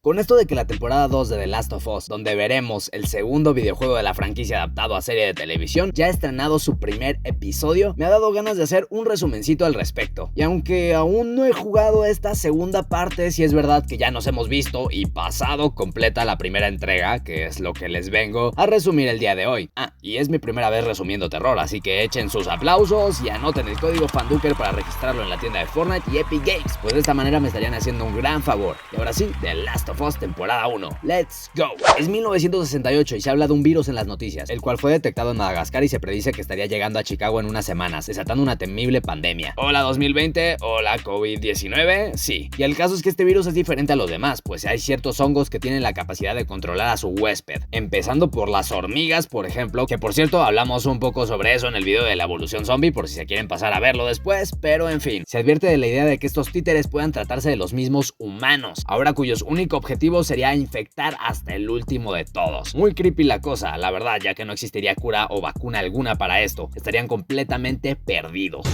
Con esto de que la temporada 2 de The Last of Us, donde veremos el segundo videojuego de la franquicia adaptado a serie de televisión, ya ha estrenado su primer episodio, me ha dado ganas de hacer un resumencito al respecto. Y aunque aún no he jugado esta segunda parte, sí es verdad que ya nos hemos visto y pasado completa la primera entrega, que es lo que les vengo a resumir el día de hoy. Y es mi primera vez resumiendo terror, así que echen sus aplausos y anoten el código FANDUKER para registrarlo en la tienda de Fortnite y Epic Games, pues de esta manera me estarían haciendo un gran favor. Y ahora sí, The Last of Us temporada 1. ¡Let's go! Es 1968 y se habla de un virus en las noticias, el cual fue detectado en Madagascar y se predice que estaría llegando a Chicago en unas semanas, desatando una temible pandemia. Hola 2020, hola COVID-19, sí. Y el caso es que este virus es diferente a los demás, pues hay ciertos hongos que tienen la capacidad de controlar a su huésped, empezando por las hormigas, por ejemplo, que por cierto hablamos un poco sobre eso en el video de la evolución zombie, por si se quieren pasar a verlo después, pero en fin, se advierte de la idea de que estos títeres puedan tratarse de los mismos humanos, ahora cuyos único objetivo sería infectar hasta el último de todos. Muy creepy la cosa, la verdad, ya que no existiría cura o vacuna alguna para esto, estarían completamente perdidos.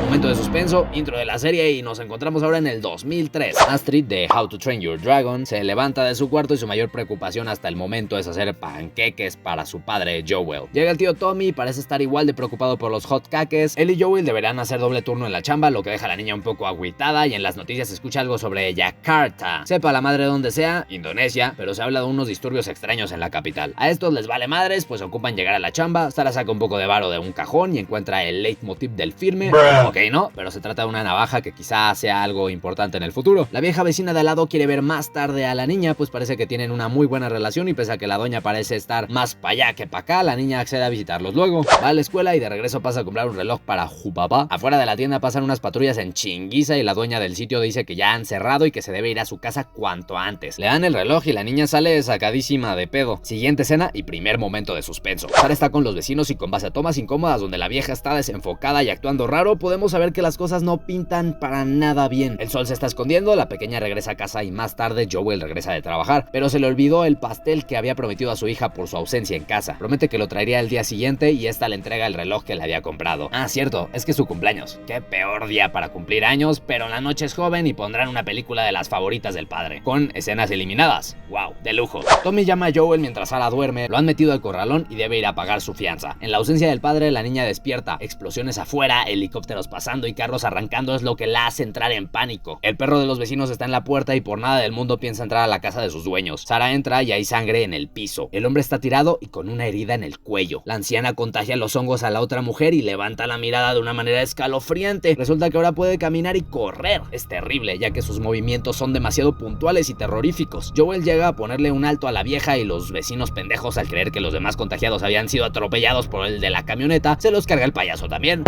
Momento de suspenso, intro de la serie y nos encontramos ahora en el 2003. Astrid de How to Train Your Dragon se levanta de su cuarto y su mayor preocupación hasta el momento es hacer panqueques para su padre Joel. Llega el tío Tommy y parece estar igual de preocupado por los hot cakes. Él y Joel deberán hacer doble turno en la chamba, lo que deja a la niña un poco agüitada y en las noticias se escucha algo sobre Yakarta. Sepa la madre donde sea, Indonesia, pero se habla de unos disturbios extraños en la capital. A estos les vale madres, pues ocupan llegar a la chamba. Sara saca un poco de varo de un cajón y encuentra el leitmotiv del firme. Ok, no, pero se trata de una navaja que quizá sea algo importante en el futuro. La vieja vecina de al lado quiere ver más tarde a la niña, pues parece que tienen una muy buena relación y pese a que la doña parece estar más para allá que para acá, la niña accede a visitarlos luego. Va a la escuela y de regreso pasa a comprar un reloj para su papá. Afuera de la tienda pasan unas patrullas en chinguiza y la dueña del sitio dice que ya han cerrado y que se debe ir a su casa cuanto antes. Le dan el reloj y la niña sale sacadísima de pedo. Siguiente escena y primer momento de suspenso. Sara está con los vecinos y con base a tomas incómodas donde la vieja está desenfocada y actuando raro, podemos saber que las cosas no pintan para nada bien. El sol se está escondiendo, la pequeña regresa a casa y más tarde Joel regresa de trabajar, pero se le olvidó el pastel que había prometido a su hija por su ausencia en casa. Promete que lo traería el día siguiente y esta le entrega el reloj que le había comprado. Cierto, es que es su cumpleaños. Qué peor día para cumplir años, pero la noche es joven y pondrán una película de las favoritas del padre, con escenas eliminadas. Wow, de lujo. Tommy llama a Joel mientras Sara duerme, lo han metido al corralón y debe ir a pagar su fianza. En la ausencia del padre, la niña despierta, explosiones afuera, helicópteros pasando y carros arrancando es lo que la hace entrar en pánico. El perro de los vecinos está en la puerta y por nada del mundo piensa entrar a la casa de sus dueños. Sara entra y hay sangre en el piso. El hombre está tirado y con una herida en el cuello. La anciana contagia los hongos a la otra mujer y levanta la mirada de una manera escalofriante. Resulta que ahora puede caminar y correr. Es terrible, ya que sus movimientos son demasiado puntuales y terroríficos. Joel llega a ponerle un alto a la vieja y los vecinos pendejos, al creer que los demás contagiados habían sido atropellados por el de la camioneta, se los carga el payaso también.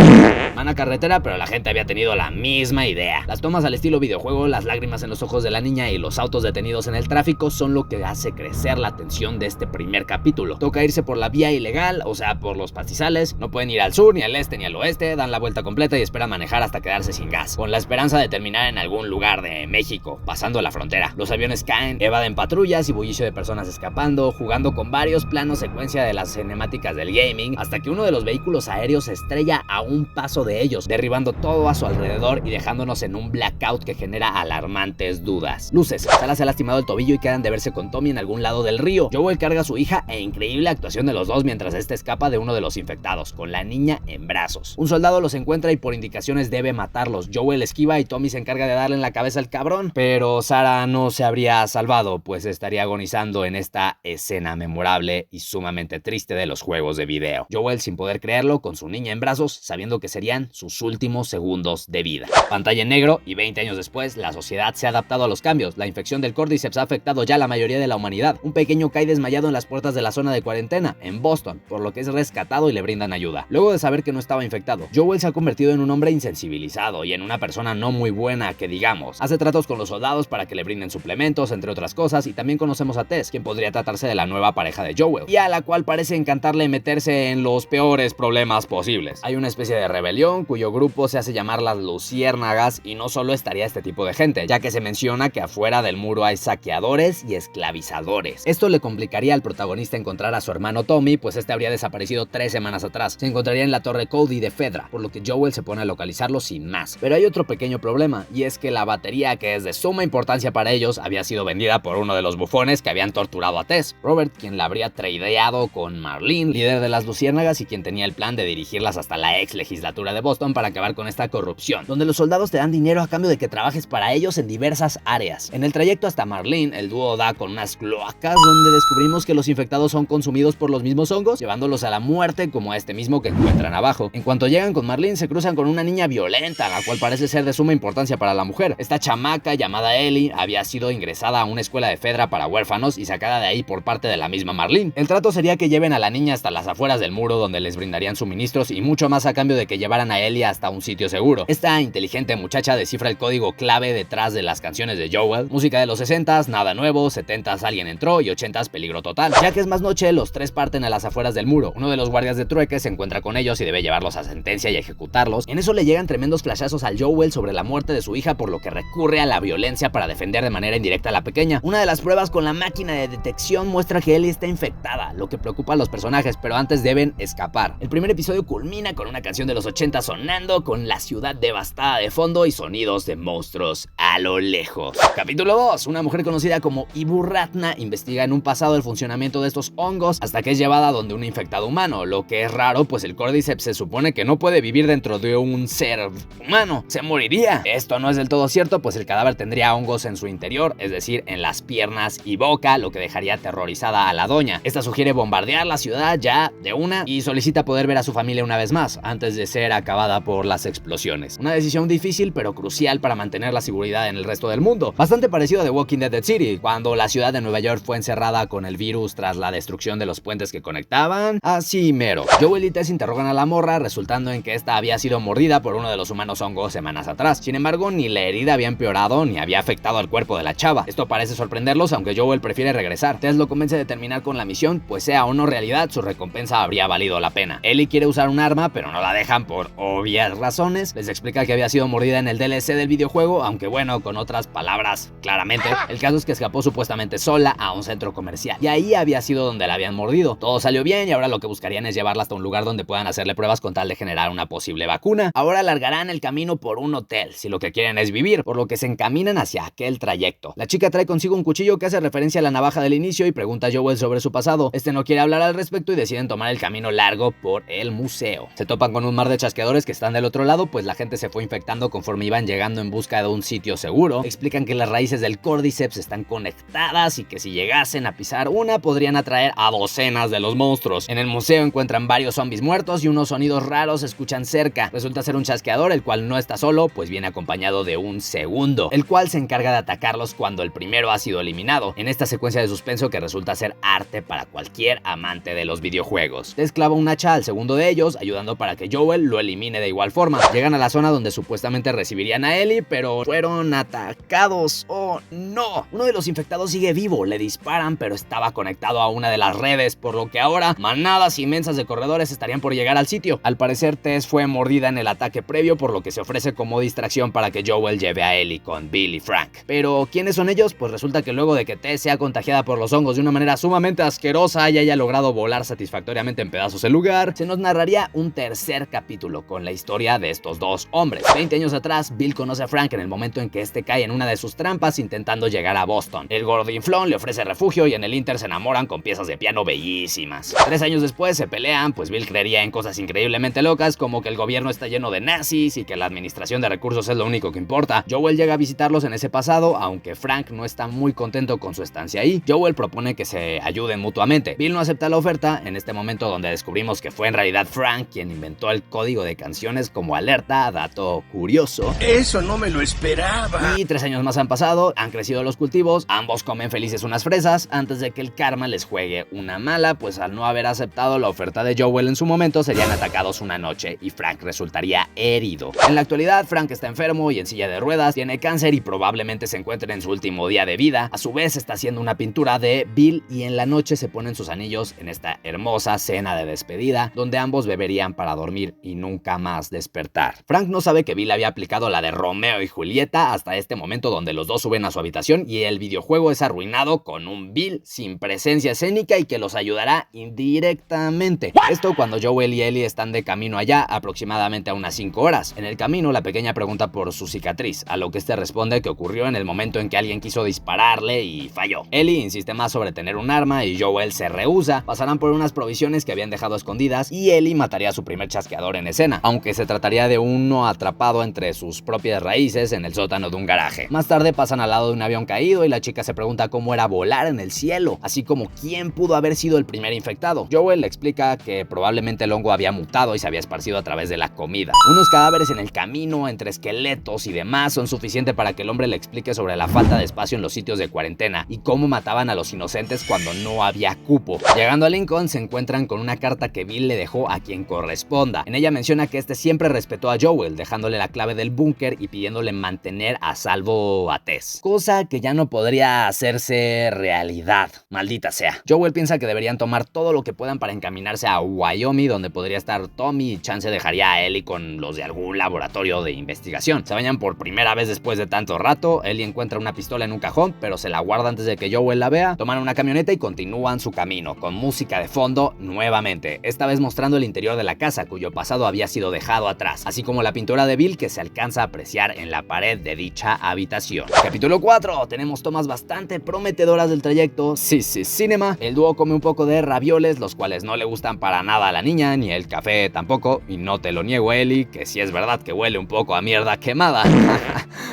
Van a carretera, pero la gente había tenido la misma idea. Las tomas al estilo videojuego, las lágrimas en los ojos de la niña y los autos detenidos en el tráfico son lo que hace crecer la tensión de este primer capítulo. Toca irse por la vía ilegal, o sea, por los pastizales. No pueden ir al sur, ni al este, ni al oeste. Dan la vuelta completa y esperan manejar hasta quedarse sin gas, con la esperanza de terminar en algún lugar de México, pasando la frontera. Los aviones caen, evaden patrullas y bullicio de personas escapando, jugando con varios planos secuencia de las cinemáticas del gaming, hasta que uno de los vehículos aéreos se estrella a un paso de ellos, derribando todo a su alrededor y dejándonos en un blackout que genera alarmantes dudas. Luces. Sara se ha lastimado el tobillo y quedan de verse con Tommy en algún lado del río. Joel carga a su hija e increíble actuación de los dos mientras este escapa de uno de los infectados, con la niña en brazos. Un soldado los encuentra y por indicaciones debe matarlos. Joel esquiva y Tommy se encarga de darle en la cabeza al cabrón, pero Sara no se habría salvado, pues estaría agonizando en esta escena memorable y sumamente triste de los juegos de video. Joel, sin poder creerlo, con su niña en brazos, sabiendo que serían sus últimos segundos de vida. Pantalla en negro y 20 años después, la sociedad se ha adaptado a los cambios. La infección del Cordyceps ha afectado ya a la mayoría de la humanidad. Un pequeño cae desmayado en las puertas de la zona de cuarentena, en Boston, por lo que es rescatado y le brindan ayuda. Luego de saber que no estaba infectado, Joel se ha convertido en un hombre insensibilizado y en una persona no muy buena que digamos. Hace tratos con los soldados para que le brinden suplementos, entre otras cosas, y también conocemos a Tess, quien podría tratarse de la nueva pareja de Joel, y a la cual parece encantarle meterse en los peores problemas posibles. Hay una especie de rebelión cuyo grupo grupo se hace llamar las Luciérnagas y no solo estaría este tipo de gente, ya que se menciona que afuera del muro hay saqueadores y esclavizadores. Esto le complicaría al protagonista encontrar a su hermano Tommy, pues este habría desaparecido 3 semanas atrás. Se encontraría en la torre Cody de Fedra, por lo que Joel se pone a localizarlo sin más. Pero hay otro pequeño problema, y es que la batería, que es de suma importancia para ellos, había sido vendida por uno de los bufones que habían torturado a Tess, Robert, quien la habría tradeado con Marlene, líder de las Luciérnagas y quien tenía el plan de dirigirlas hasta la ex legislatura de Boston para acabar con esta corrupción, donde los soldados te dan dinero a cambio de que trabajes para ellos en diversas áreas. En el trayecto hasta Marlene, el dúo da con unas cloacas donde descubrimos que los infectados son consumidos por los mismos hongos, llevándolos a la muerte como a este mismo que encuentran abajo. En cuanto llegan con Marlene, se cruzan con una niña violenta, la cual parece ser de suma importancia para la mujer. Esta chamaca, llamada Ellie, había sido ingresada a una escuela de Fedra para huérfanos y sacada de ahí por parte de la misma Marlene. El trato sería que lleven a la niña hasta las afueras del muro, donde les brindarían suministros y mucho más a cambio de que llevaran a Ellie hasta un sitio seguro. Esta inteligente muchacha descifra el código clave detrás de las canciones de Joel: música de los 60s, nada nuevo, 70s alguien entró y 80s peligro total. Ya que es más noche, los tres parten a las afueras del muro. Uno de los guardias de trueque se encuentra con ellos y debe llevarlos a sentencia y ejecutarlos. En eso le llegan tremendos flashazos al Joel sobre la muerte de su hija, por lo que recurre a la violencia para defender de manera indirecta a la pequeña. Una de las pruebas con la máquina de detección muestra que Ellie está infectada, lo que preocupa a los personajes, pero antes deben escapar. El primer episodio culmina con una canción de los 80 sonando, con la ciudad devastada de fondo y sonidos de monstruos a lo lejos. Capítulo 2. Una mujer conocida como Ibu Ratna investiga en un pasado el funcionamiento de estos hongos hasta que es llevada donde un infectado humano, lo que es raro, pues el Cordyceps se supone que no puede vivir dentro de un ser humano, se moriría. Esto no es del todo cierto, pues el cadáver tendría hongos en su interior, es decir, en las piernas y boca, lo que dejaría aterrorizada a la doña. Esta sugiere bombardear la ciudad ya de una y solicita poder ver a su familia una vez más, antes de ser acabada por las explosiones. Una decisión difícil pero crucial para mantener la seguridad en el resto del mundo. Bastante parecido a The Walking Dead City, cuando la ciudad de Nueva York fue encerrada con el virus tras la destrucción de los puentes que conectaban. Así mero. Joel y Tess interrogan a la morra, resultando en que esta había sido mordida por uno de los humanos hongos semanas atrás. Sin embargo, ni la herida había empeorado ni había afectado al cuerpo de la chava. Esto parece sorprenderlos, aunque Joel prefiere regresar. Tess lo convence de terminar con la misión, pues sea o no realidad, su recompensa habría valido la pena. Ellie quiere usar un arma, pero no la dejan por obvias razones. Les explica que había sido mordida en el DLC del videojuego, aunque bueno, con otras palabras, claramente. El caso es que escapó supuestamente sola a un centro comercial, y ahí había sido donde la habían mordido. Todo salió bien y ahora lo que buscarían es llevarla hasta un lugar donde puedan hacerle pruebas con tal de generar una posible vacuna. Ahora alargarán el camino por un hotel, si lo que quieren es vivir, por lo que se encaminan hacia aquel trayecto. La chica trae consigo un cuchillo que hace referencia a la navaja del inicio y pregunta a Joel sobre su pasado. Este no quiere hablar al respecto y deciden tomar el camino largo por el museo. Se topan con un mar de chasqueadores que están del otro lado, pues la gente se fue infectando conforme iban llegando en busca de un sitio seguro. Explican que las raíces del Cordyceps están conectadas y que si llegasen a pisar una podrían atraer a docenas de los monstruos. En el museo encuentran varios zombies muertos y unos sonidos raros se escuchan cerca. Resulta ser un chasqueador, el cual no está solo, pues viene acompañado de un segundo, el cual se encarga de atacarlos cuando el primero ha sido eliminado, en esta secuencia de suspenso que resulta ser arte para cualquier amante de los videojuegos. Tess clava un hacha al segundo de ellos, ayudando para que Joel lo elimine de igual forma. Llegan a la zona donde supuestamente recibirían a Ellie, pero fueron atacados. ¡Oh, no! Uno de los infectados sigue vivo, le disparan, pero estaba conectado a una de las redes, por lo que ahora manadas inmensas de corredores estarían por llegar al sitio. Al parecer, Tess fue mordida en el ataque previo, por lo que se ofrece como distracción para que Joel lleve a Ellie con Bill y Frank. Pero, ¿quiénes son ellos? Pues resulta que luego de que Tess sea contagiada por los hongos de una manera sumamente asquerosa y haya logrado volar satisfactoriamente en pedazos el lugar, se nos narraría un tercer capítulo con la historia de estos dos hombres. 20 años atrás, Bill conoce a Frank en el momento en que este cae en una de sus trampas intentando llegar a Boston. El gordinflón le ofrece refugio y en el Inter se enamoran con piezas de piano bellísimas. 3 años después se pelean, pues Bill creería en cosas increíblemente locas como que el gobierno está lleno de nazis y que la administración de recursos es lo único que importa. Joel llega a visitarlos en ese pasado, aunque Frank no está muy contento con su estancia ahí. Joel propone que se ayuden mutuamente. Bill no acepta la oferta, en este momento donde descubrimos que fue en realidad Frank quien inventó el código de canciones como alerta, dato curioso. Eso no me lo esperaba. Y 3 años más han pasado, han crecido los cultivos, ambos comen felices unas fresas antes de que el karma les juegue una mala, pues al no haber aceptado la oferta de Joel en su momento serían atacados una noche y Frank resultaría herido. En la actualidad, Frank está enfermo y en silla de ruedas, tiene cáncer y probablemente se encuentre en su último día de vida. A su vez está haciendo una pintura de Bill y en la noche se ponen sus anillos en esta hermosa cena de despedida donde ambos beberían para dormir y nunca más despertar. Frank no sabe que Bill había aplicado la de Romeo y Julieta hasta este momento donde los dos suben a su habitación y el videojuego es arruinado con un Bill sin presencia escénica y que los ayudará indirectamente. Esto cuando Joel y Ellie están de camino allá aproximadamente a unas 5 horas. En el camino la pequeña pregunta por su cicatriz, a lo que este responde que ocurrió en el momento en que alguien quiso dispararle y falló. Ellie insiste más sobre tener un arma y Joel se rehúsa. Pasarán por unas provisiones que habían dejado escondidas y Ellie mataría a su primer chasqueador en escena, aunque se trataría de uno atrapado entre sus propias raíces en el sótano de un garaje. Más tarde pasan al lado de un avión caído y la chica se pregunta cómo era volar en el cielo, así como quién pudo haber sido el primer infectado. Joel le explica que probablemente el hongo había mutado y se había esparcido a través de la comida. Unos cadáveres en el camino, entre esqueletos y demás, son suficientes para que el hombre le explique sobre la falta de espacio en los sitios de cuarentena y cómo mataban a los inocentes cuando no había cupo. Llegando a Lincoln se encuentran con una carta que Bill le dejó a quien corresponda. En ella menciona que este siempre respetó a Joel, dejándole la clave del búnker y pidiéndole mantener a salvo a Tess, cosa que ya no podría hacerse realidad, maldita sea. Joel piensa que deberían tomar todo lo que puedan para encaminarse a Wyoming, donde podría estar Tommy y chance dejaría a Ellie con los de algún laboratorio de investigación. Se bañan por primera vez después de tanto rato. Ellie encuentra una pistola en un cajón, pero se la guarda antes de que Joel la vea. Toman una camioneta y continúan su camino, con música de fondo nuevamente, esta vez mostrando el interior de la casa, cuyo pasado había sido dejado atrás, así como la pintura de Bill que se alcanza a apreciar en la pared de dicha habitación. Capítulo 4. Tenemos tomas bastante prometedoras del trayecto. Cinema. El dúo come un poco de ravioles, los cuales no le gustan para nada a la niña, ni el café tampoco, y no te lo niego, Ellie, que sí es verdad que huele un poco a mierda quemada.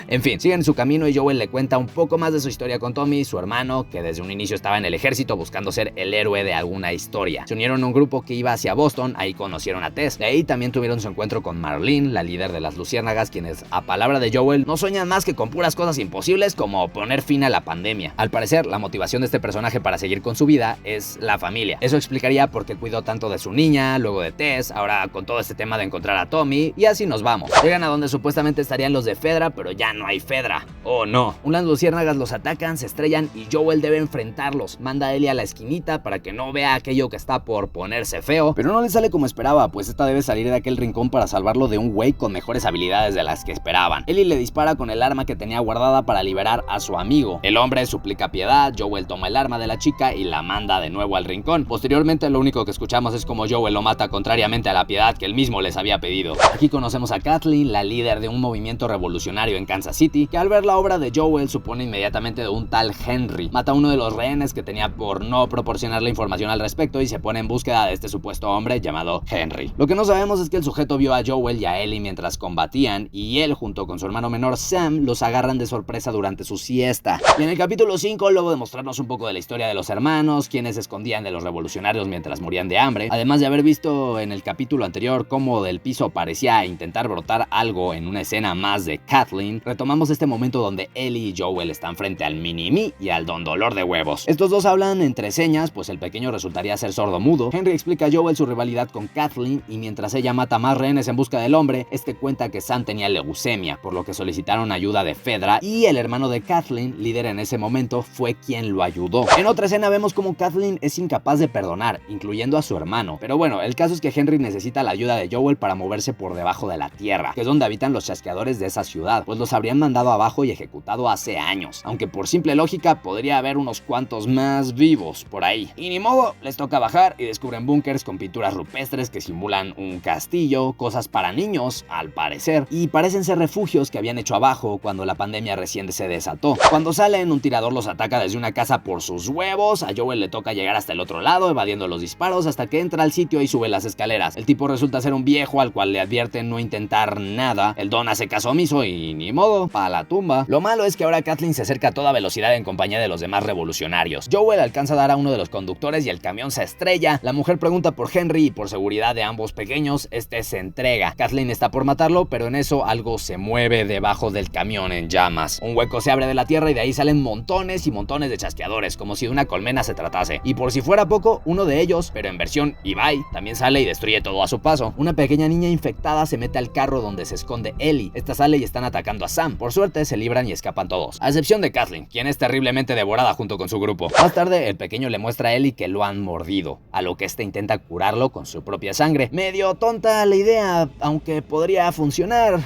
En fin, siguen su camino y Joel le cuenta un poco más de su historia con Tommy, su hermano, que desde un inicio estaba en el ejército buscando ser el héroe de alguna historia. Se unieron a un grupo que iba hacia Boston, ahí conocieron a Tess. De ahí también tuvieron su encuentro con Marlene, la líder de las Luciérnagas, quienes, a palabra de Joel, no sueñan más que con puras cosas imposibles como poner fin a la pandemia. Al parecer, la motivación de este personaje para seguir con su vida es la familia. Eso explicaría por qué cuidó tanto de su niña, luego de Tess, ahora con todo este tema de encontrar a Tommy, y así nos vamos. Llegan a donde supuestamente estarían los de Fedra, pero ya no hay Fedra. Oh no. Unas luciérnagas los atacan, se estrellan y Joel debe enfrentarlos. Manda a Ellie a la esquinita para que no vea aquello que está por ponerse feo, pero no le sale como esperaba, pues esta debe salir de aquel rincón para salvarlo de un güey con mejores habilidades de las que esperaban. Ellie le dispara con el arma que tenía guardada para liberar a su amigo. El hombre suplica piedad, Joel toma el arma de la chica y la manda de nuevo al rincón. Posteriormente lo único que escuchamos es como Joel lo mata contrariamente a la piedad que él mismo les había pedido. Aquí conocemos a Kathleen, la líder de un movimiento revolucionario en Kansas City, que al ver la obra de Joel supone inmediatamente de un tal Henry. Mata a uno de los rehenes que tenía por no proporcionarle información al respecto y se pone en búsqueda de este supuesto hombre llamado Henry. Lo que no sabemos es que el sujeto vio a Joel y a Ellie mientras combatían y él junto con su hermano menor Sam los agarran de sorpresa durante su siesta. Y en el capítulo 5, luego de mostrarnos un poco de la historia de los hermanos, quienes se escondían de los revolucionarios mientras morían de hambre, además de haber visto en el capítulo anterior cómo del piso parecía intentar brotar algo en una escena más de Kathleen, retomamos este momento donde Ellie y Joel están frente al Mini-Me y al Don Dolor de Huevos. Estos dos hablan entre señas, pues el pequeño resultaría ser sordo-mudo. Henry explica a Joel su rivalidad con Kathleen y mientras ella mata más rehenes en busca del hombre, este cuenta que Sam tenía leucemia, por lo que solicitaron ayuda de Fedra y el hermano de Kathleen, líder en ese momento, fue quien lo ayudó. En otra escena vemos como Kathleen es incapaz de perdonar, incluyendo a su hermano. Pero bueno, el caso es que Henry necesita la ayuda de Joel para moverse por debajo de la tierra, que es donde habitan los chasqueadores de esa ciudad, pues los habrían mandado abajo y ejecutado hace años, aunque por simple lógica podría haber unos cuantos más vivos por ahí. Y ni modo, les toca bajar y descubren búnkers con pinturas rupestres que simulan un castillo, cosas para niños, al parecer, y parecen ser refugios que habían hecho abajo cuando la pandemia recién se desató. Cuando salen, un tirador los ataca desde una casa por sus huevos, a Joel le toca llegar hasta el otro lado, evadiendo los disparos hasta que entra al sitio y sube las escaleras. El tipo resulta ser un viejo al cual le advierten no intentar nada. El don hace caso omiso y ni modo, pa' la tumba. Lo malo es que ahora Kathleen se acerca a toda velocidad en compañía de los demás revolucionarios. Joel alcanza a dar a uno de los conductores y el camión se estrella. La mujer pregunta por Henry y por seguridad de ambos pequeños, este se entrega. Kathleen está por matarlo, pero en eso algo se mueve debajo del camión en llamas. Un hueco se abre de la tierra y de ahí salen montones y montones de chasqueadores, como si de una colmena se tratase. Y por si fuera poco, uno de ellos, pero en versión Ibai, también sale y destruye todo a su paso. Una pequeña niña infectada se mete al carro donde se esconde Ellie. Esta sale y están atacando a Sam. Por suerte se libran y escapan todos, a excepción de Kathleen, quien es terriblemente devorada junto con su grupo. Más tarde, el pequeño le muestra a Ellie que lo han mordido, a lo que este intenta curarlo con su propia sangre. Medio tonta la idea, idea, aunque podría funcionar.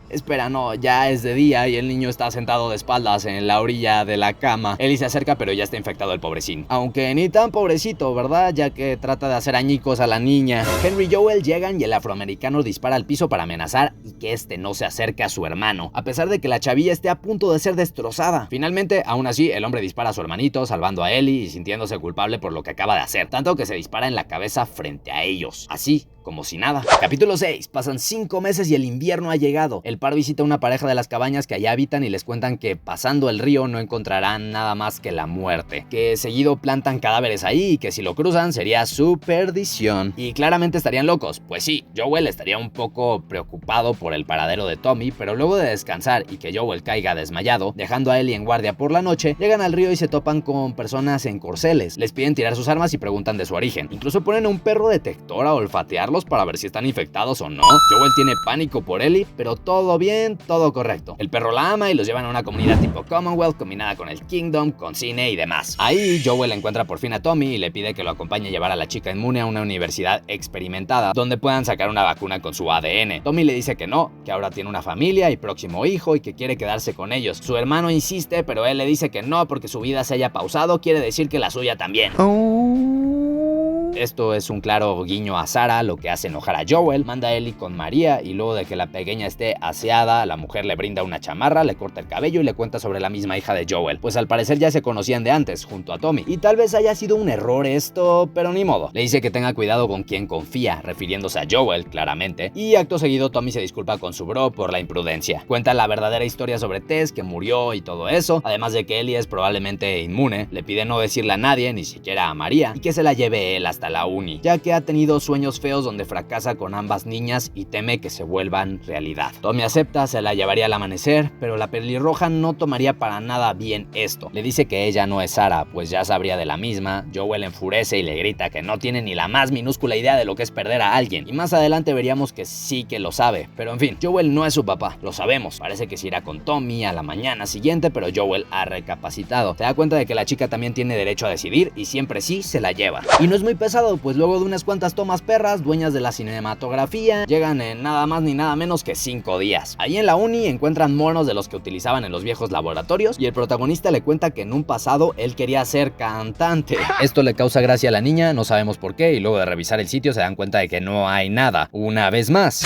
Espera, no, ya es de día y el niño está sentado de espaldas en la orilla de la cama. Ellie se acerca, pero ya está infectado el pobrecín. Aunque ni tan pobrecito, ¿verdad? Ya que trata de hacer añicos a la niña. Henry y Joel llegan y el afroamericano dispara al piso para amenazar y que este no se acerque a su hermano, a pesar de que la chavilla esté a punto de ser destrozada. Finalmente, aún así, el hombre dispara a su hermanito, salvando a Ellie y sintiéndose culpable por lo que acaba de hacer, tanto que se dispara en la cabeza frente a ellos, así como si nada. Capítulo 6. Pasan 5 meses y el invierno ha llegado. El par visita una pareja de las cabañas que allá habitan y les cuentan que pasando el río no encontrarán nada más que la muerte, que seguido plantan cadáveres ahí y que si lo cruzan sería su perdición. Y claramente estarían locos. Pues sí, Joel estaría un poco preocupado por el paradero de Tommy, pero luego de descansar y que Joel caiga desmayado, dejando a Ellie en guardia por la noche, llegan al río y se topan con personas en corceles. Les piden tirar sus armas y preguntan de su origen. Incluso ponen a un perro detector a olfatearlos para ver si están infectados o no. Joel tiene pánico por Ellie, pero todo bien, todo correcto. El perro la ama y los llevan a una comunidad tipo Commonwealth combinada con el Kingdom, con cine y demás. Ahí Joel encuentra por fin a Tommy y le pide que lo acompañe a llevar a la chica inmune a una universidad experimentada donde puedan sacar una vacuna con su ADN. Tommy le dice que no, que ahora tiene una familia y próximo hijo y que quiere quedarse con ellos. Su hermano insiste, pero él le dice que no porque su vida se haya pausado, quiere decir que la suya también. Esto es un claro guiño a Sarah, lo que hace enojar a Joel. Manda a Ellie con María y luego de que la pequeña esté aseada, la mujer le brinda una chamarra, le corta el cabello y le cuenta sobre la misma hija de Joel, pues al parecer ya se conocían de antes, junto a Tommy. Y tal vez haya sido un error esto, pero ni modo. Le dice que tenga cuidado con quien confía, refiriéndose a Joel, claramente. Y acto seguido Tommy se disculpa con su bro por la imprudencia. Cuenta la verdadera historia sobre Tess, que murió y todo eso, además de que Ellie es probablemente inmune. Le pide no decirle a nadie, ni siquiera a María, y que se la lleve él hasta la uni, ya que ha tenido sueños feos donde fracasa con ambas niñas y teme que se vuelvan realidad. Tommy acepta, se la llevaría al amanecer, pero la pelirroja no tomaría para nada bien esto. Le dice que ella no es Sarah, pues ya sabría de la misma. Joel enfurece y le grita que no tiene ni la más minúscula idea de lo que es perder a alguien, y más adelante veríamos que sí que lo sabe, pero en fin, Joel no es su papá, lo sabemos. Parece que se irá con Tommy a la mañana siguiente, pero Joel ha recapacitado. Se da cuenta de que la chica también tiene derecho a decidir y siempre sí se la lleva. Y no es muy pesado, pues luego de unas cuantas tomas perras, dueñas de la cinematografía, llegan en nada más ni nada menos que 5 días. Ahí en la uni encuentran monos de los que utilizaban en los viejos laboratorios y el protagonista le cuenta que en un pasado él quería ser cantante. Esto le causa gracia a la niña, no sabemos por qué, y luego de revisar el sitio se dan cuenta de que no hay nada. Una vez más.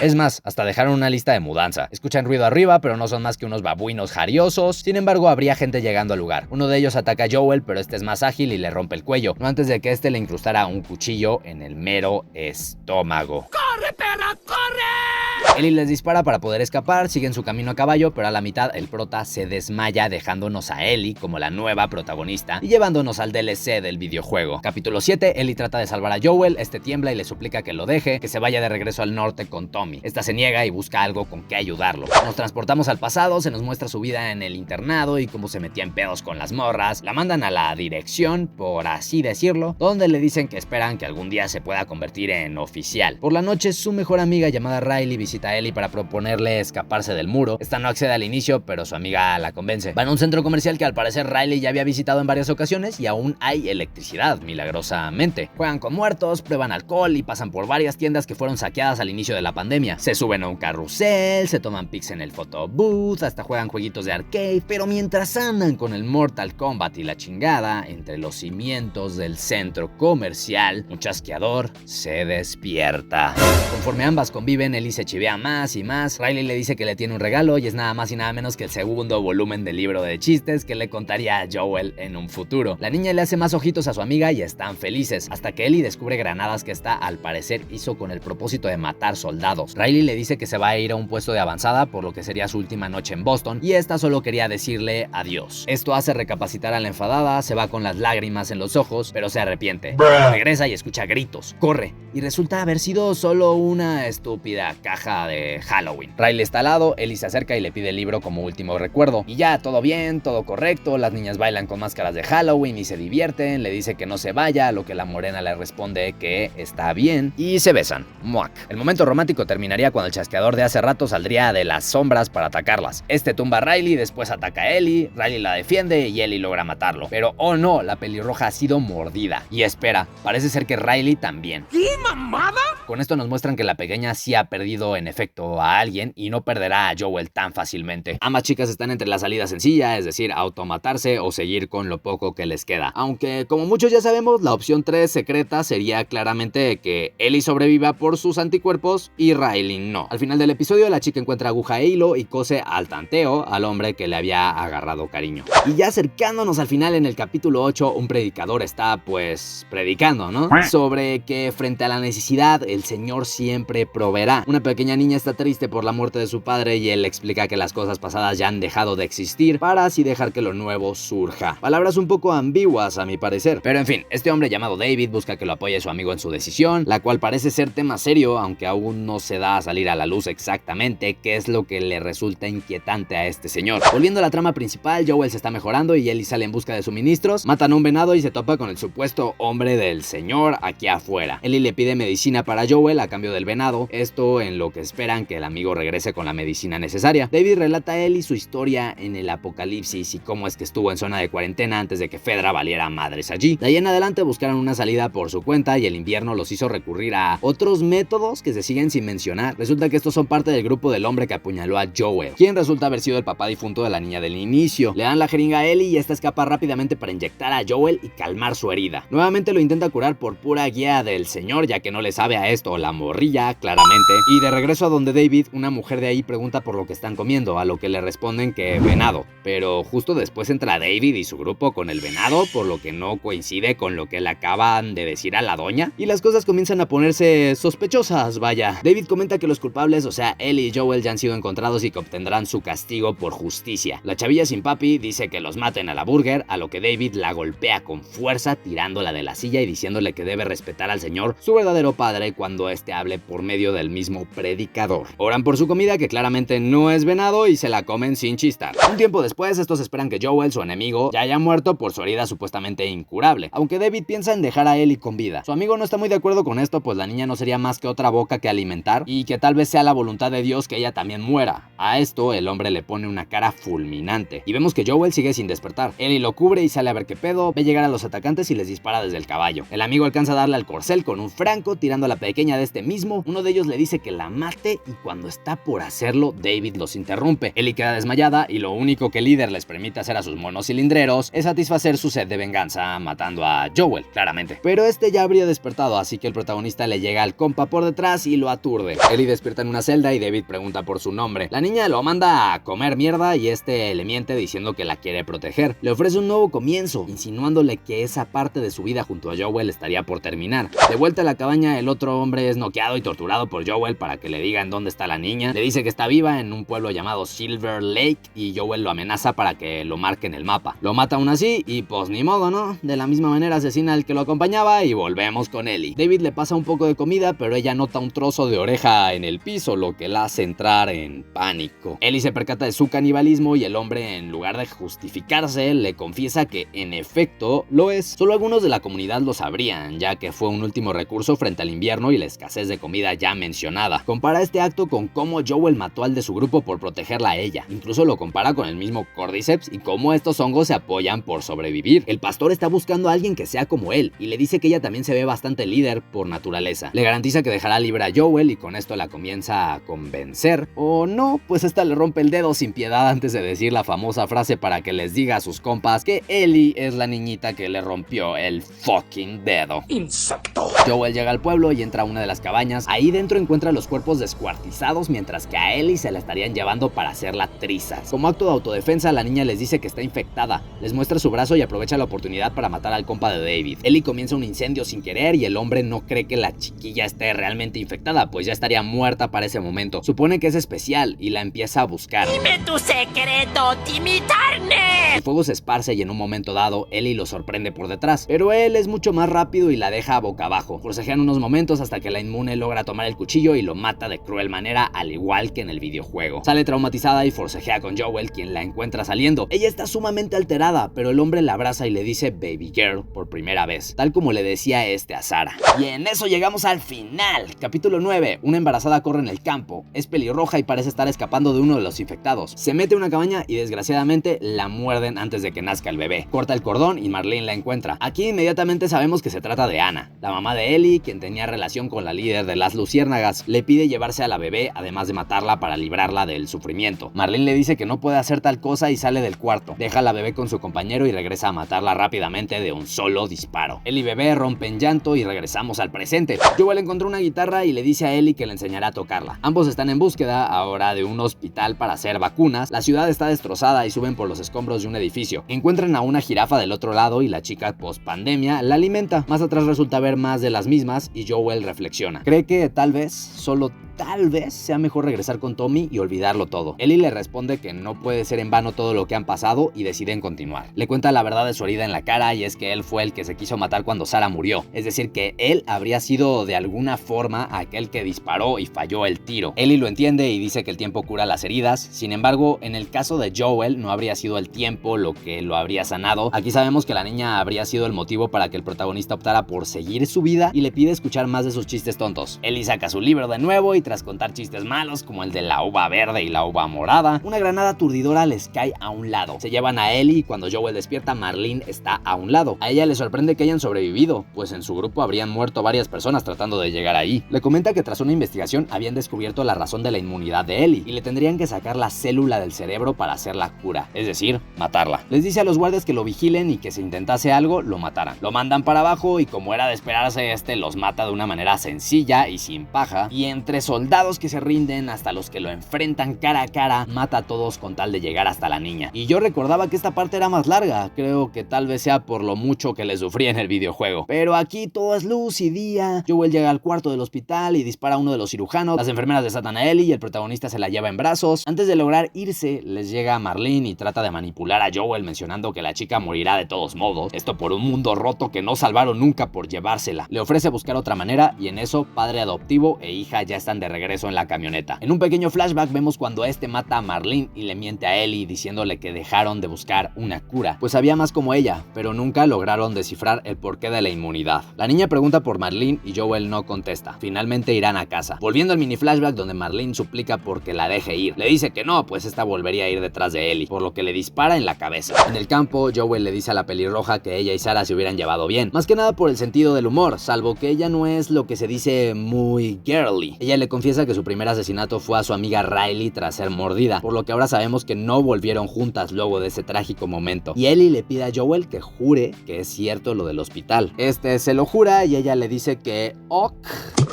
Es más, hasta dejaron una lista de mudanza. Escuchan ruido arriba, pero no son más que unos babuinos jariosos. Sin embargo, habría gente llegando al lugar. Uno de ellos ataca a Joel, pero este es más ágil y le rompe el cuello, no antes de que este le incrustara un cuchillo en el mero estómago. ¡Corre, perra, corre! Ellie les dispara para poder escapar, siguen su camino a caballo, pero a la mitad el prota se desmaya, dejándonos a Ellie como la nueva protagonista y llevándonos al DLC del videojuego. Capítulo 7, Ellie trata de salvar a Joel, este tiembla y le suplica que lo deje, que se vaya de regreso al norte con Tommy. Esta se niega y busca algo con que ayudarlo. Nos transportamos al pasado, se nos muestra su vida en el internado y cómo se metía en pedos con las morras. La mandan a la dirección, por así decirlo, donde le dicen que esperan que algún día se pueda convertir en oficial. Por la noche, su mejor amiga llamada Riley visita a Ellie para proponerle escaparse del muro. Esta no accede al inicio, pero su amiga la convence. Van a un centro comercial que al parecer Riley ya había visitado en varias ocasiones y aún hay electricidad, milagrosamente. Juegan con muertos, prueban alcohol y pasan por varias tiendas que fueron saqueadas al inicio de la pandemia. Se suben a un carrusel, se toman pics en el photobooth, hasta juegan jueguitos de arcade, pero mientras andan con el Mortal Kombat y la chingada entre los cimientos del centro comercial, un chasqueador se despierta. Conforme ambas conviven, Ellie se chivea más y más. Riley le dice que le tiene un regalo y es nada más y nada menos que el segundo volumen del libro de chistes que le contaría a Joel en un futuro. La niña le hace más ojitos a su amiga y están felices, hasta que Ellie descubre granadas que esta al parecer hizo con el propósito de matar soldados. Riley le dice que se va a ir a un puesto de avanzada por lo que sería su última noche en Boston y esta solo quería decirle adiós. Esto hace recapacitar a la enfadada, se va con las lágrimas en los ojos, pero se arrepiente. Regresa y escucha gritos, corre, y resulta haber sido solo una estúpida caja de Halloween. Riley está al lado, Ellie se acerca y le pide el libro como último recuerdo. Y ya, todo bien, todo correcto, las niñas bailan con máscaras de Halloween y se divierten, le dice que no se vaya, a lo que la morena le responde que está bien, y se besan. Muac. El momento romántico terminaría cuando el chasqueador de hace rato saldría de las sombras para atacarlas. Este tumba a Riley, después ataca a Ellie, Riley la defiende y Ellie logra matarlo. Pero oh no, la pelirroja ha sido mordida. Y espera, parece ser que Riley también. ¿Qué mamada? Con esto nos muestran que la pequeña sí ha perdido en efecto a alguien y no perderá a Joel tan fácilmente. Ambas chicas están entre la salida sencilla, es decir, automatarse o seguir con lo poco que les queda. Aunque, como muchos ya sabemos, la opción 3 secreta sería claramente que Ellie sobreviva por sus anticuerpos y Riley no. Al final del episodio, la chica encuentra aguja e hilo y cose al tanteo al hombre que le había agarrado cariño. Y ya acercándonos al final, en el capítulo 8, un predicador está pues predicando, ¿no? Sobre que frente a la necesidad el Señor siempre proveerá. Una pequeña niña está triste por la muerte de su padre y él explica que las cosas pasadas ya han dejado de existir para así dejar que lo nuevo surja. Palabras un poco ambiguas a mi parecer, pero en fin, este hombre llamado David busca que lo apoye su amigo en su decisión, la cual parece ser tema serio, aunque aún no se da a salir a la luz exactamente qué es lo que le resulta inquietante a este señor. Volviendo a la trama principal, Joel se está mejorando y Ellie sale en busca de suministros, matan a un venado y se topa con el supuesto hombre del señor aquí afuera. Ellie le pide medicina para Joel a cambio del venado, esto en lo que esperan que el amigo regrese con la medicina necesaria. David relata a Ellie su historia en el apocalipsis y cómo es que estuvo en zona de cuarentena antes de que Fedra valiera madres allí. De ahí en adelante buscaron una salida por su cuenta y el invierno los hizo recurrir a otros métodos que se siguen sin mencionar. Resulta que estos son parte del grupo del hombre que apuñaló a Joel, quien resulta haber sido el papá difunto de la niña del inicio. Le dan la jeringa a Ellie y esta escapa rápidamente para inyectar a Joel y calmar su herida. Nuevamente lo intenta curar por pura guía del señor, ya que no le sabe a esto la morrilla, claramente. Y de regreso a donde David, una mujer de ahí pregunta por lo que están comiendo, a lo que le responden que venado. Pero justo después entra David y su grupo con el venado, por lo que no coincide con lo que le acaban de decir a la doña. Y las cosas comienzan a ponerse sospechosas, vaya. David comenta que los culpables, o sea, Ellie y Joel, ya han sido encontrados y que obtendrán su castigo por justicia. La chavilla sin papi dice que los maten a la burger, a lo que David la golpea con fuerza tirándola de la silla y diciéndole que debe respetar al señor, su verdadero padre, cuando este hable por medio del mismo predicador. Oran por su comida, que claramente no es venado, y se la comen sin chistar. Un tiempo después, estos esperan que Joel, su enemigo, ya haya muerto por su herida supuestamente incurable, aunque David piensa en dejar a Ellie con vida. Su amigo no está muy de acuerdo con esto, pues la niña no sería más que otra boca que alimentar y que tal vez sea la voluntad de Dios que ella también muera. A esto el hombre le pone una cara fulminante y vemos que Joel sigue sin despertar. Ellie lo cubre y sale a ver qué pedo, ve llegar a los atacantes y les dispara desde el caballo. El amigo alcanza a darle al corcel con un franco, tirando a la pequeña de este mismo. Uno de ellos le dice que la mate y cuando está por hacerlo, David los interrumpe. Ellie queda desmayada y lo único que el líder les permite hacer a sus monos cilindreros es satisfacer su sed de venganza matando a Joel, claramente. Pero este ya habría despertado, así que el protagonista le llega al compa por detrás y lo aturde. Ellie despierta en una celda y David pregunta por su nombre. La niña lo manda a comer mierda y este le miente diciendo que la quiere proteger. Le ofrece un nuevo comienzo, insinuándole que esa parte de su vida junto a Joel estaría por terminar. De vuelta a la cabaña, el otro hombre es noqueado y torturado por Joel para que le diga en dónde está la niña. Le dice que está viva en un pueblo llamado Silver Lake y Joel lo amenaza para que lo marque en el mapa. Lo mata aún así y pues ni modo, ¿no? De la misma manera asesina al que lo acompañaba y volvemos con Ellie. David le pasa un poco de comida, pero ella nota un trozo de oreja en el piso, lo que la hace entrar en pánico. Ellie se percata de su canibalismo y el hombre, en lugar de justificarse, le confiesa que en efecto lo es. Solo algunos de la comunidad lo sabrían, ya que fue un último recurso frente al invierno y la escasez de comida ya mencionada. Compara este acto con cómo Joel mató al de su grupo por protegerla a ella. Incluso lo compara con el mismo Cordyceps y cómo estos hongos se apoyan por sobrevivir. El pastor está buscando a alguien que sea como él y le dice que ella también se ve bastante líder por naturaleza. Le garantiza que dejará libre a Joel y con esto la comienza a convencer. O no, pues esta le rompe el dedo sin piedad antes de decir la famosa frase para que les diga a sus compas que Ellie es la niñita que le rompió el fucking dedo. ¡Insecto! Joel llega al pueblo y entra a una de las cabañas. Ahí dentro encuentra los cuerpos descuartizados, mientras que a Ellie se la estarían llevando para hacerla trizas. Como acto de autodefensa, la niña les dice que está infectada. Les muestra su brazo y aprovecha la oportunidad para matar al compa de David. Ellie comienza un incendio sin querer y el hombre no cree que la chiquilla esté realmente infectada, pues ya estaría muerta para ese momento. Supone que es especial y la empieza a buscar. ¡Dime tu secreto, Timmy Turner! El fuego se esparce y en un momento dado, Ellie lo sorprende por detrás, pero él es mucho más rápido y la deja boca abajo. Forcejean unos momentos hasta que la inmune logra tomar el cuchillo y lo mata de cruel manera, al igual que en el videojuego. Sale traumatizada y forcejea con Joel, quien la encuentra saliendo. Ella está sumamente alterada, pero el hombre la abraza y le dice baby girl por primera vez, tal como le decía este a Sarah. Y en eso llegamos al final. Capítulo 9. Una embarazada corre en el campo. Es pelirroja y parece estar escapando de uno de los infectados. Se mete a una cabaña y desgraciadamente la muerden antes de que nazca el bebé. Corta el cordón y Marlene la encuentra. Aquí inmediatamente sabemos que se trata de Anna, la mamá de Ellie, quien tenía relación conversación con la líder de las luciérnagas. Le pide llevarse a la bebé, además de matarla para librarla del sufrimiento. Marlene le dice que no puede hacer tal cosa y sale del cuarto. Deja a la bebé con su compañero y regresa a matarla rápidamente de un solo disparo. Él y bebé rompen llanto y regresamos al presente. Joel encontró una guitarra y le dice a Ellie que le enseñará a tocarla. Ambos están en búsqueda ahora de un hospital para hacer vacunas. La ciudad está destrozada y suben por los escombros de un edificio. Encuentran a una jirafa del otro lado y la chica post pandemia la alimenta. Más atrás resulta ver más de las mismas y Joel reflexiona. Cree que tal vez, solo tal vez, sea mejor regresar con Tommy y olvidarlo todo. Ellie le responde que no puede ser en vano todo lo que han pasado y deciden continuar. Le cuenta la verdad de su herida en la cara y es que él fue el que se quiso matar cuando Sarah murió. Es decir, que él habría sido de alguna forma aquel que disparó y falló el tiro. Ellie lo entiende y dice que el tiempo cura las heridas. Sin embargo, en el caso de Joel no habría sido el tiempo lo que lo habría sanado. Aquí sabemos que la niña habría sido el motivo para que el protagonista optara por seguir su vida y le pide escuchar más de sus chistes tontos. Ellie saca su libro de nuevo y tras contar chistes malos como el de la uva verde y la uva morada, una granada aturdidora les cae a un lado. Se llevan a Ellie y cuando Joel despierta, Marlene está a un lado. A ella le sorprende que hayan sobrevivido, pues en su grupo habrían muerto varias personas tratando de llegar ahí. Le comenta que tras una investigación habían descubierto la razón de la inmunidad de Ellie y le tendrían que sacar la célula del cerebro para hacer la cura, es decir, matarla. Les dice a los guardias que lo vigilen y que si intentase algo, lo mataran. Lo mandan para abajo y como era de esperarse, los mata de una manera sencilla y sin paja, y entre soldados que se rinden hasta los que lo enfrentan cara a cara, mata a todos con tal de llegar hasta la niña. Y yo recordaba que esta parte era más larga, creo que tal vez sea por lo mucho que le sufrí en el videojuego. Pero aquí todo es luz y día. Joel llega al cuarto del hospital y dispara a uno de los cirujanos. Las enfermeras desatan a Ellie y el protagonista se la lleva en brazos. Antes de lograr irse, les llega Marlene y trata de manipular a Joel mencionando que la chica morirá de todos modos. Esto por un mundo roto que no salvaron nunca por llevársela. Le ofrece buscar otra manera y en eso padre adoptivo e hija ya están de regreso en la camioneta. En un pequeño flashback vemos cuando mata a Marlene y le miente a Ellie diciéndole que dejaron de buscar una cura, pues había más como ella, pero nunca lograron descifrar el porqué de la inmunidad. La niña pregunta por Marlene y Joel no contesta. Finalmente irán a casa. Volviendo al mini flashback donde Marlene suplica porque la deje ir. Le dice que no, pues esta volvería a ir detrás de Ellie, por lo que le dispara en la cabeza. En el campo, Joel le dice a la pelirroja que ella y Sarah se hubieran llevado bien, más que nada por el sentido del humor, salvo que ella no es lo que se dice muy girly. Ella le confiesa que su primer asesinato fue a su amiga Riley tras ser mordida, por lo que ahora sabemos que no volvieron juntas luego de ese trágico momento. Y Ellie le pide a Joel que jure que es cierto lo del hospital. Se lo jura y ella le dice que ok.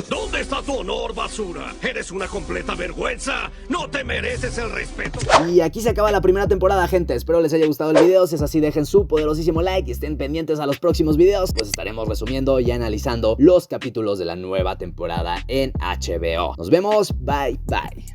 ¿Dónde está tu honor, basura? Eres una completa vergüenza. No te mereces el respeto. Y aquí se acaba la primera temporada, gente. Espero les haya gustado el video. Si es así, dejen su poderosísimo like y estén pendientes a los próximos videos, pues estaremos resumiendo y analizando los capítulos de la nueva temporada en HBO. Nos vemos. Bye, bye.